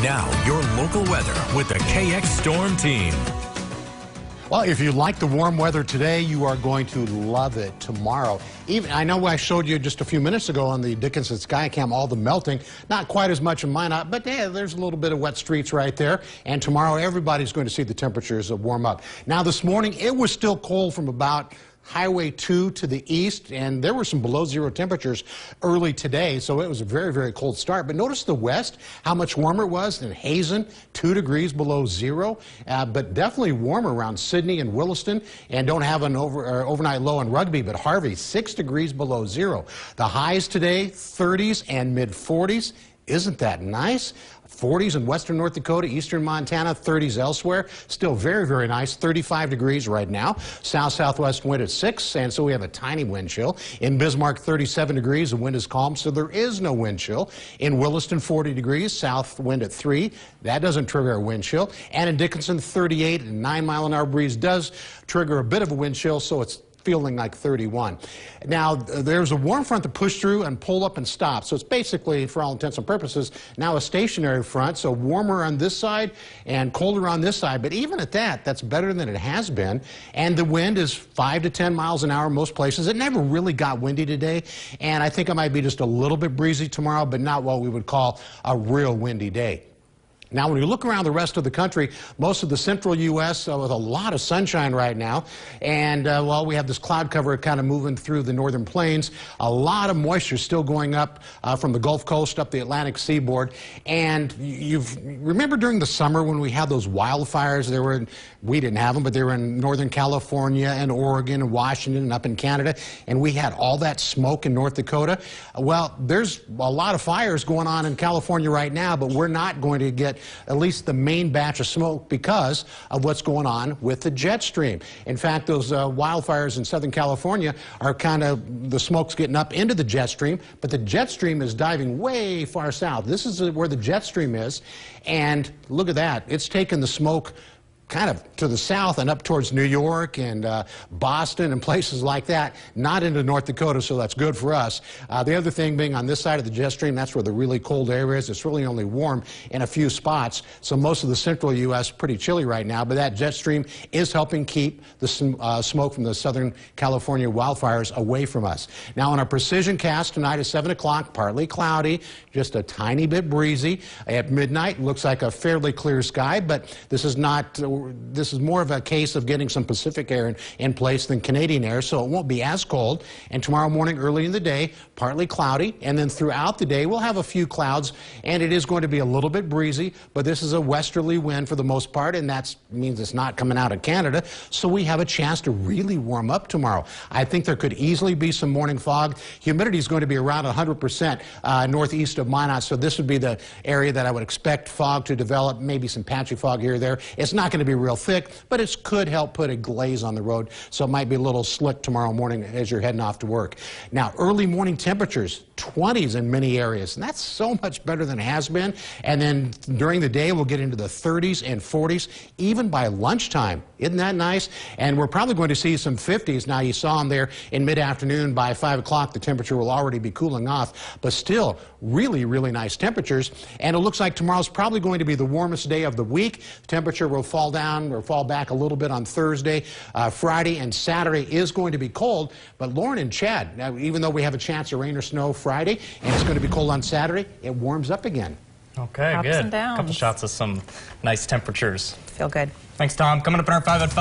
Now, your local weather with the KX Storm Team. Well, if you like the warm weather today, you are going to love it tomorrow. Even I know I showed you just a few minutes ago on the Dickinson Skycam all the melting. Not quite as much in Minot, but yeah, there's a little bit of wet streets right there. And tomorrow, everybody's going to see the temperatures warm up. Now, this morning, it was still cold from about Highway 2 to the east, and there were some below-zero temperatures early today, so it was a very, very cold start. But notice the west, how much warmer it was in Hazen, 2 degrees below zero, but definitely warmer around Sydney and Williston, and don't have an overnight low in Rugby, but Harvey, 6 degrees below zero. The highs today, 30s and mid-40s. Isn't that nice? 40s in western North Dakota, eastern Montana, 30s elsewhere. Still very, very nice. 35 degrees right now. South-southwest wind at 6, and so we have a tiny wind chill. In Bismarck, 37 degrees. The wind is calm, so there is no wind chill. In Williston, 40 degrees. South wind at 3. That doesn't trigger a wind chill. And in Dickinson, 38 and 9-mile-an-hour breeze does trigger a bit of a wind chill, so it's feeling like 31. Now, there's a warm front that pushed through and pulled up and stopped. So it's basically, for all intents and purposes, now a stationary front. So warmer on this side and colder on this side. But even at that, that's better than it has been. And the wind is 5 to 10 miles an hour in most places. It never really got windy today. And I think it might be just a little bit breezy tomorrow, but not what we would call a real windy day. Now, when you look around the rest of the country, most of the central U.S. With a lot of sunshine right now, and while we have this cloud cover kind of moving through the northern plains, a lot of moisture still going up from the Gulf Coast up the Atlantic seaboard. And remember during the summer when we had those wildfires, we didn't have them, but they were in Northern California and Oregon and Washington and up in Canada, and we had all that smoke in North Dakota. Well, there's a lot of fires going on in California right now, but we're not going to get at least the main batch of smoke because of what's going on with the jet stream. In fact, those wildfires in Southern California are kind of, the smoke's getting up into the jet stream, but the jet stream is diving way far south. This is where the jet stream is, and look at that. It's taken the smoke kind of to the south and up towards New York and Boston and places like that, not into North Dakota, so that's good for us. The other thing being on this side of the jet stream, that's where the really cold air is. It's really only warm in a few spots, so most of the central U.S. pretty chilly right now, but that jet stream is helping keep the smoke from the Southern California wildfires away from us. Now, on our precision cast tonight at 7 o'clock, partly cloudy, just a tiny bit breezy. At midnight, looks like a fairly clear sky, but this is not... This is more of a case of getting some Pacific air in place than Canadian air, so it won't be as cold. And tomorrow morning, early in the day, partly cloudy, and then throughout the day, we'll have a few clouds, and it is going to be a little bit breezy, but this is a westerly wind for the most part, and that means it's not coming out of Canada, so we have a chance to really warm up tomorrow. I think there could easily be some morning fog. Humidity is going to be around 100% northeast of Minot, so this would be the area that I would expect fog to develop, maybe some patchy fog here or there. It's not going to be real thick, but it could help put a glaze on the road, so it might be a little slick tomorrow morning as you're heading off to work. Now, early morning temperatures, 20s in many areas, and that's so much better than it has been. And then during the day, we'll get into the 30s and 40s, even by lunchtime. Isn't that nice? And we're probably going to see some 50s. Now, you saw them there in mid-afternoon. By 5 o'clock, the temperature will already be cooling off, but still really, really nice temperatures. And it looks like tomorrow's probably going to be the warmest day of the week. The temperature will fall down or fall back a little bit on Thursday. Friday and Saturday is going to be cold, but Lauren and Chad, now, even though we have a chance of rain or snow Friday and it's going to be cold on Saturday, it warms up again. Okay, Ups good. and downs. A couple shots of some nice temperatures. Feel good. Thanks, Tom. Coming up in our 5 at 5.